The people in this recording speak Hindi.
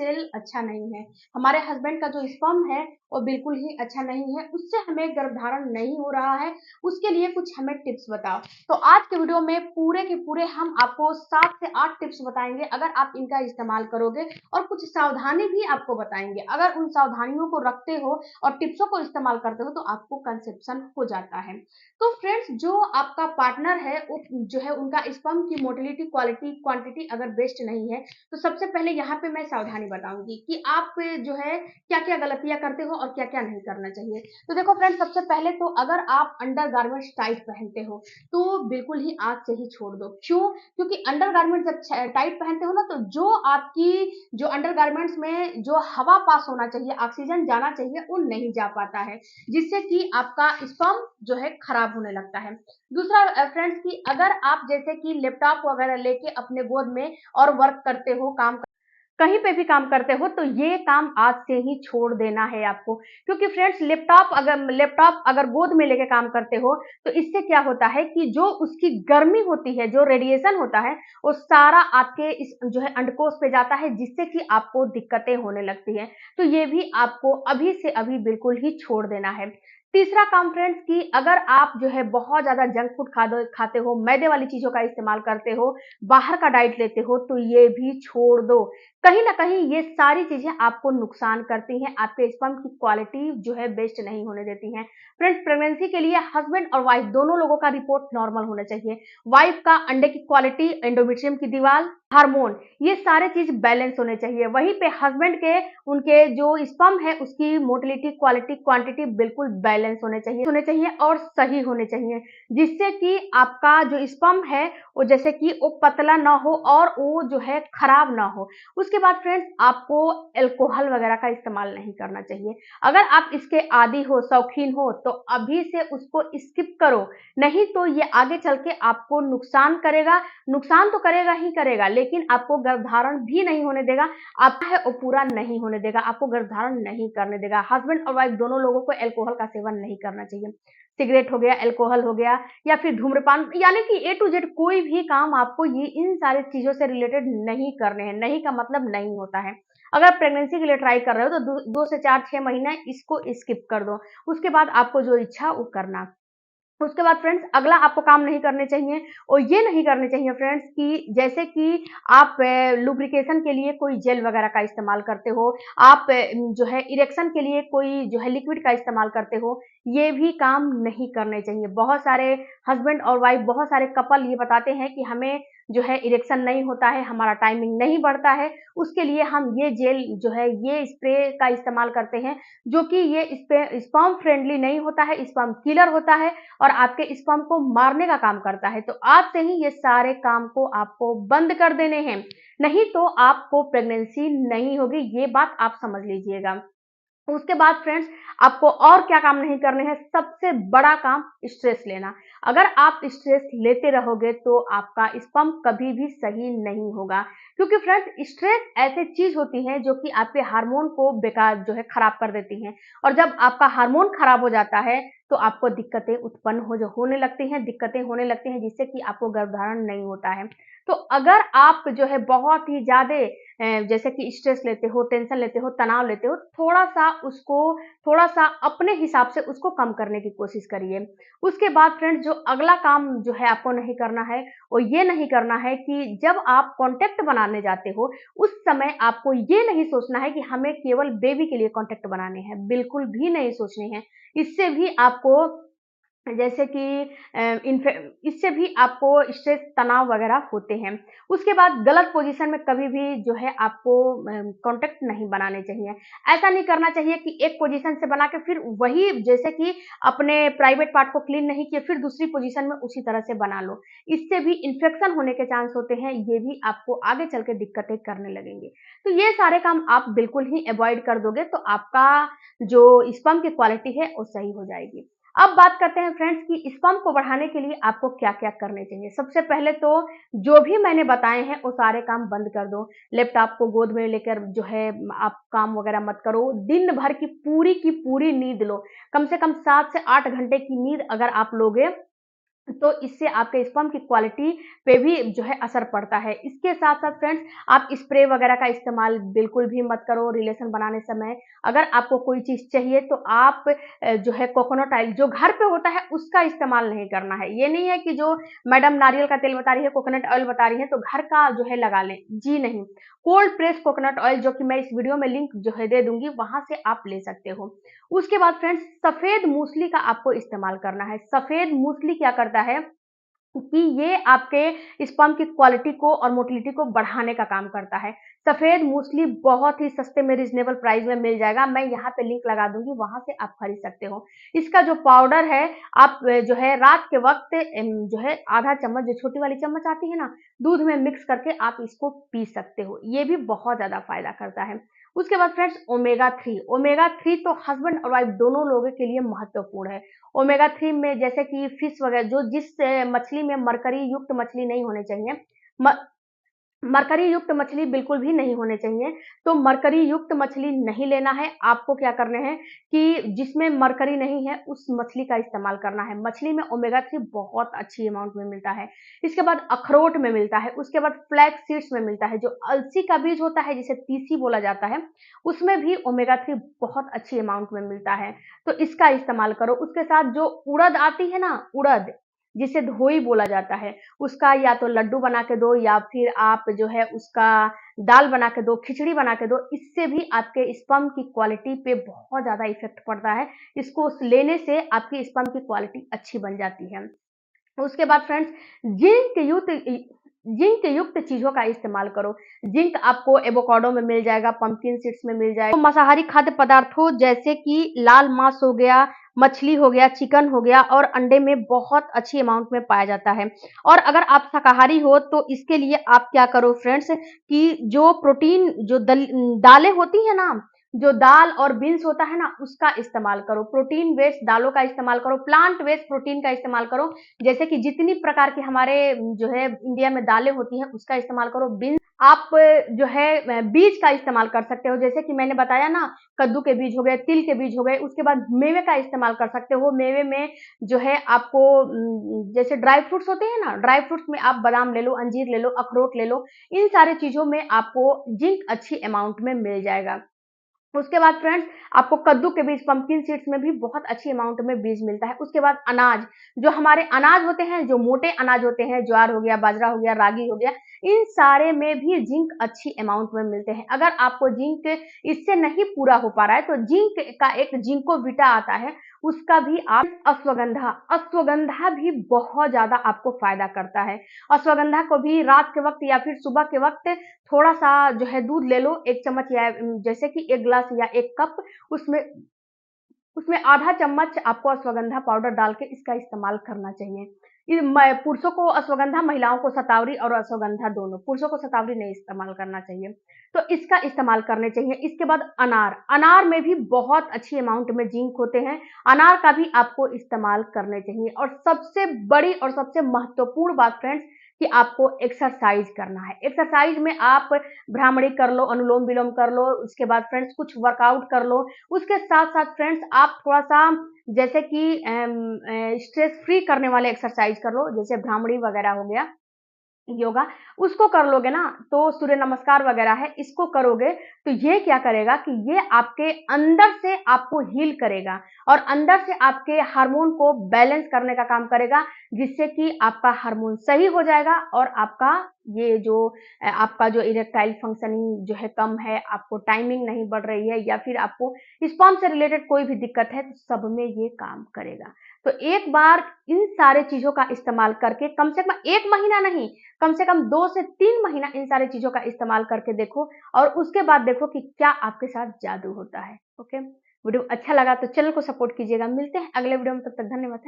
सेल अच्छा नहीं है, हमारे हस्बैंड का जो स्पर्म है वो बिल्कुल ही अच्छा नहीं है, उससे हमें गर्भधारण नहीं हो रहा है, उसके लिए कुछ हमें टिप्स बताओ। तो आज के वीडियो में पूरे के पूरे हम आपको 7 से 8 टिप्स बताएंगे, अगर आप इनका इस्तेमाल करोगे और कुछ सावधानी भी आपको बताएंगे। अगर उन सावधानियों को रखते हो और टिप्सों को इस्तेमाल करते हो तो आपको कंसेप्शन हो जाता है। तो फ्रेंड्स, जो आपका पार्टनर है वो जो है उनका स्पर्म की मोटिलिटी क्वालिटी क्वांटिटी अगर बेस्ट नहीं है, तो सबसे पहले यहाँ पे मैं सावधानी बताऊंगी कि आप जो है क्या क्या गलतियां करते हो और क्या क्या नहीं करना चाहिए। तो देखो फ्रेंड्स, सबसे पहले तो अगर आप अंडर गारमेंट्स टाइट पहनते हो तो बिल्कुल ही आज से ही छोड़ दो। क्यों? क्योंकि अंडर गारमेंट जब टाइट पहनते हो ना, तो जो अंडर गारमेंट्स में जो हवा पास होना चाहिए, ऑक्सीजन जाना चाहिए, वो नहीं जा पाता है, जिससे कि आपका स्पर्म जो है खराब होने लगता है। दूसरा फ्रेंड्स, कि अगर आप जैसे कि लैपटॉप वगैरह लेके अपने गोद में और वर्क करते हो, कहीं पे भी काम करते हो, तो ये काम आज से ही छोड़ देना है आपको। क्योंकि फ्रेंड्स, लैपटॉप अगर गोद में लेके काम करते हो तो इससे क्या होता है कि जो उसकी गर्मी होती है, जो रेडिएशन होता है, वो सारा आपके इस जो है अंडकोश पे जाता है, जिससे कि आपको दिक्कतें होने लगती है। तो ये भी आपको अभी से अभी बिल्कुल ही छोड़ देना है। तीसरा काम फ्रेंड्स, कि अगर आप जो है बहुत ज्यादा जंक फूड खाते हो, मैदे वाली चीजों का इस्तेमाल करते हो, बाहर का डाइट लेते हो, तो ये भी छोड़ दो। कहीं ना कहीं ये सारी चीजें आपको नुकसान करती हैं, आपके स्पर्म की क्वालिटी जो है बेस्ट नहीं होने देती हैं। फ्रेंड्स, प्रेगनेंसी के लिए हस्बैंड और वाइफ दोनों लोगों का रिपोर्ट नॉर्मल होना चाहिए। वाइफ का अंडे की क्वालिटी, एंडोमेट्रियम की दीवार, हार्मोन, ये सारे चीज बैलेंस होने चाहिए। वहीं पे हस्बैंड के उनके जो स्पर्म है उसकी मोटिलिटी क्वालिटी क्वांटिटी बिल्कुल बैलेंस होने चाहिए और सही होने चाहिए, जिससे कि आपका जो स्पर्म है वो जैसे कि वो पतला ना हो और वो जो है खराब ना हो। उसके बाद फ्रेंड्स, आपको अल्कोहल वगैरह का इस्तेमाल नहीं करना चाहिए। अगर आप इसके आदी हो, शौकीन हो, तो अभी से उसको स्किप करो, नहीं तो ये आगे चल के आपको नुकसान करेगा। नुकसान तो करेगा ही करेगा, लेकिन आपको गर्भधारण भी नहीं होने देगा, आपका है वो पूरा नहीं होने देगा, आपको गर्भधारण नहीं करने देगा। हस्बैंड और वाइफ दोनों लोगों को अल्कोहल का सेवन नहीं करना चाहिए। सिगरेट हो गया, अल्कोहल हो गया, या फिर धूम्रपान, यानी कि ए टू जेड कोई भी काम आपको ये इन सारी चीजों से रिलेटेड नहीं करने हैं। नहीं का मतलब नहीं होता है। अगर प्रेगनेंसी के लिए ट्राई कर रहे हो तो 2 से 4 6 महीना इसको स्किप कर दो। उसके बाद आपको जो इच्छा वो करना। उसके बाद फ्रेंड्स, अगला आपको काम नहीं करने चाहिए, और ये नहीं करने चाहिए फ्रेंड्स कि जैसे कि आप लुब्रिकेशन के लिए कोई जेल वगैरह का इस्तेमाल करते हो, आप जो है इरेक्शन के लिए कोई जो है लिक्विड का इस्तेमाल करते हो, ये भी काम नहीं करने चाहिए। बहुत सारे हस्बैंड और वाइफ, बहुत सारे कपल ये बताते हैं कि हमें जो है इरेक्शन नहीं होता है, हमारा टाइमिंग नहीं बढ़ता है, उसके लिए हम ये जेल जो है ये स्प्रे का इस्तेमाल करते हैं, जो कि ये स्पर्म फ्रेंडली नहीं होता है, स्पर्म किलर होता है और आपके स्पर्म को मारने का काम करता है। तो आज से ही ये सारे काम को आपको बंद कर देने हैं, नहीं तो आपको प्रेगनेंसी नहीं होगी, ये बात आप समझ लीजिएगा। उसके बाद फ्रेंड्स, आपको और क्या काम नहीं करने हैं, सबसे बड़ा काम स्ट्रेस लेना। अगर आप स्ट्रेस लेते रहोगे तो आपका स्पर्म कभी भी सही नहीं होगा, क्योंकि फ्रेंड्स, स्ट्रेस ऐसी चीज होती है जो कि आपके हार्मोन को बेकार जो है खराब कर देती हैं, और जब आपका हार्मोन खराब हो जाता है तो आपको दिक्कतें उत्पन्न दिक्कतें होने लगती हैं, जिससे कि आपको गर्भधारण नहीं होता है। तो अगर आप जो है बहुत ही ज्यादा जैसे कि स्ट्रेस लेते हो, टेंशन लेते हो, तनाव लेते हो, थोड़ा सा अपने हिसाब से उसको कम करने की कोशिश करिए। उसके बाद फ्रेंड्स, जो अगला काम जो है आपको नहीं करना है, वो ये नहीं करना है कि जब आप कॉन्टेक्ट बनाने जाते हो उस समय आपको ये नहीं सोचना है कि हमें केवल बेबी के लिए कॉन्टेक्ट बनाने हैं, बिल्कुल भी नहीं सोचने हैं। इससे भी आपको जैसे कि इससे भी आपको स्ट्रेस, तनाव वगैरह होते हैं। उसके बाद गलत पोजीशन में कभी भी जो है आपको कॉन्टेक्ट नहीं बनाने चाहिए। ऐसा नहीं करना चाहिए कि एक पोजीशन से बना के फिर वही, जैसे कि अपने प्राइवेट पार्ट को क्लीन नहीं किया फिर दूसरी पोजीशन में उसी तरह से बना लो, इससे भी इन्फेक्शन होने के चांस होते हैं, ये भी आपको आगे चल के दिक्कतें करने लगेंगे। तो ये सारे काम आप बिल्कुल ही अवॉइड कर दोगे तो आपका जो स्पर्म की क्वालिटी है वो सही हो जाएगी। अब बात करते हैं फ्रेंड्स कि स्पर्म को बढ़ाने के लिए आपको क्या-क्या करने चाहिए। सबसे पहले तो जो भी मैंने बताए हैं वो सारे काम बंद कर दो। लैपटॉप को गोद में लेकर जो है आप काम वगैरह मत करो। दिन भर की पूरी नींद लो। कम से कम 7 से 8 घंटे की नींद अगर आप लोगे तो इससे आपके स्पर्म की क्वालिटी पे भी जो है असर पड़ता है। इसके साथ-साथ फ्रेंड्स, आप स्प्रे वगैरह का इस्तेमाल बिल्कुल भी मत करो रिलेशन बनाने समय। अगर आपको कोई चीज़ चाहिए तो आप जो है कोकोनट ऑयल जो घर पे होता है उसका इस्तेमाल नहीं करना है। ये नहीं है कि जो मैडम नारियल का तेल बता रही है, कोकोनट ऑयल बता रही है तो घर का जो है लगा लें। जी नहीं। कोल्ड प्रेस्ड कोकोनट ऑयल जो कि मैं इस वीडियो में लिंक जो है दे दूँगी, वहाँ से आप ले सकते हो। उसके बाद फ्रेंड्स, सफ़ेद मूसली का आपको इस्तेमाल करना है। सफ़ेद मूसली क्या करता है कि ये आपके स्पर्म की क्वालिटी को और मोटिलिटी को बढ़ाने का काम करता है। सफ़ेद मूसली बहुत ही सस्ते में रीज़नेबल प्राइस में मिल जाएगा। मैं यहाँ पे लिंक लगा दूँगी, वहाँ से आप खरीद सकते हो। इसका जो पाउडर है, आप जो है रात के वक़्त जो है आधा चम्मच, जो छोटी वाली चम्मच आती है ना, दूध में मिक्स करके आप इसको पी सकते हो। ये भी बहुत ज़्यादा फ़ायदा करता है। उसके बाद फ्रेंड्स, ओमेगा 3। ओमेगा 3 तो हस्बैंड और वाइफ दोनों लोगों के लिए महत्वपूर्ण है। ओमेगा 3 में जैसे कि फिश वगैरह, जो जिस मछली में मरकरी युक्त मछली नहीं होने चाहिए, म मरकरी युक्त मछली बिल्कुल भी नहीं होने चाहिए, तो मरकरी युक्त मछली नहीं लेना है। आपको क्या करना है कि जिसमें मरकरी नहीं है, उस मछली का इस्तेमाल करना है। मछली में ओमेगा 3 बहुत अच्छी अमाउंट में मिलता है। इसके बाद अखरोट में मिलता है, उसके बाद फ्लैक्स सीड्स में मिलता है, जो अलसी का बीज होता है, जिसे तीसी बोला जाता है, उसमें भी ओमेगा 3 बहुत अच्छी अमाउंट में मिलता है, तो इसका इस्तेमाल करो। उसके साथ जो उड़द आती है ना, उड़द, जिसे धोई बोला जाता है, उसका या तो लड्डू बना के दो या फिर आप जो है उसका दाल बना के दो, खिचड़ी बना के दो। इससे भी आपके स्पर्म की क्वालिटी पे बहुत ज़्यादा इफ़ेक्ट पड़ता है। इसको लेने से आपकी स्पर्म की क्वालिटी अच्छी बन जाती है। उसके बाद फ्रेंड्स, जिंक युक्त चीज़ों का इस्तेमाल करो। जिंक आपको एवोकाडो में मिल जाएगा, पंपकिन सीड्स में मिल जाएगा। तो मांसाहारी खाद्य पदार्थों जैसे कि लाल मांस हो गया, मछली हो गया, चिकन हो गया और अंडे में बहुत अच्छी अमाउंट में पाया जाता है। और अगर आप शाकाहारी हो तो इसके लिए आप क्या करो फ्रेंड्स, कि जो प्रोटीन जो दालें होती है ना, जो दाल और बीन्स होता है ना, उसका इस्तेमाल करो। प्रोटीन बेस्ड दालों का इस्तेमाल करो, प्लांट बेस्ड प्रोटीन का इस्तेमाल करो। जैसे कि जितनी प्रकार की हमारे जो है इंडिया में दालें होती हैं, उसका इस्तेमाल करो। बीन्स आप जो है बीज का इस्तेमाल कर सकते हो, जैसे कि मैंने बताया ना, कद्दू के बीज हो गए, तिल के बीज हो गए। उसके बाद मेवे का इस्तेमाल कर सकते हो। मेवे में जो है आपको जैसे ड्राई फ्रूट्स होते हैं ना, ड्राई फ्रूट्स में आप बादाम ले लो, अंजीर ले लो, अखरोट ले लो। इन सारी चीज़ों में आपको जिंक अच्छी अमाउंट में मिल जाएगा। उसके बाद फ्रेंड्स, आपको कद्दू के बीज, पंपकिन सीड्स में भी बहुत अच्छी अमाउंट में बीज मिलता है। उसके बाद अनाज, जो हमारे अनाज होते हैं, जो मोटे अनाज होते हैं, ज्वार हो गया, बाजरा हो गया, रागी हो गया, इन सारे में भी जिंक अच्छी अमाउंट में मिलते हैं। अगर आपको जिंक इससे नहीं पूरा हो पा रहा है तो जिंक का एक जिंकोविटा आता है, उसका भी आप अश्वगंधा, अश्वगंधा भी बहुत ज्यादा आपको फायदा करता है। अश्वगंधा को भी रात के वक्त या फिर सुबह के वक्त थोड़ा-सा जो है दूध ले लो, 1 चम्मच या जैसे कि 1 ग्लास या 1 कप, उसमें उसमें आधा चम्मच आपको अश्वगंधा पाउडर डाल के इसका इस्तेमाल करना चाहिए। पुरुषों को अश्वगंधा, महिलाओं को शतावरी और अश्वगंधा दोनों, पुरुषों को शतावरी नहीं इस्तेमाल करना चाहिए। तो इसका इस्तेमाल करने चाहिए। इसके बाद अनार, अनार में भी बहुत अच्छी अमाउंट में जिंक होते हैं, अनार का भी आपको इस्तेमाल करने चाहिए। और सबसे बड़ी और सबसे महत्वपूर्ण बात फ्रेंड्स, कि आपको एक्सरसाइज करना है। एक्सरसाइज में आप भ्रामरी कर लो, अनुलोम-विलोम कर लो, उसके बाद फ्रेंड्स कुछ वर्कआउट कर लो। उसके साथ-साथ फ्रेंड्स आप थोड़ा-सा जैसे कि स्ट्रेस फ्री करने वाले एक्सरसाइज कर लो, जैसे भ्रामरी वगैरह हो गया, योगा, उसको कर लोगे ना, तो सूर्य नमस्कार वगैरह है, इसको करोगे तो ये क्या करेगा कि ये आपके अंदर से आपको हील करेगा और अंदर से आपके हार्मोन को बैलेंस करने का काम करेगा, जिससे कि आपका हार्मोन सही हो जाएगा और आपका ये जो आपका जो इरेक्टाइल फंक्शनिंग जो है कम है, आपको टाइमिंग नहीं बढ़ रही है या फिर आपको स्पर्म से रिलेटेड कोई भी दिक्कत है, तो सब में ये काम करेगा। तो एक बार इन सारे चीज़ों का इस्तेमाल करके कम से कम 1 महीना नहीं, कम से कम 2 से 3 महीना इन सारी चीज़ों का इस्तेमाल करके देखो और उसके बाद देखो कि क्या आपके साथ जादू होता है। ओके? वीडियो अच्छा लगा तो चैनल को सपोर्ट कीजिएगा। मिलते हैं अगले वीडियो में, तब तक धन्यवाद।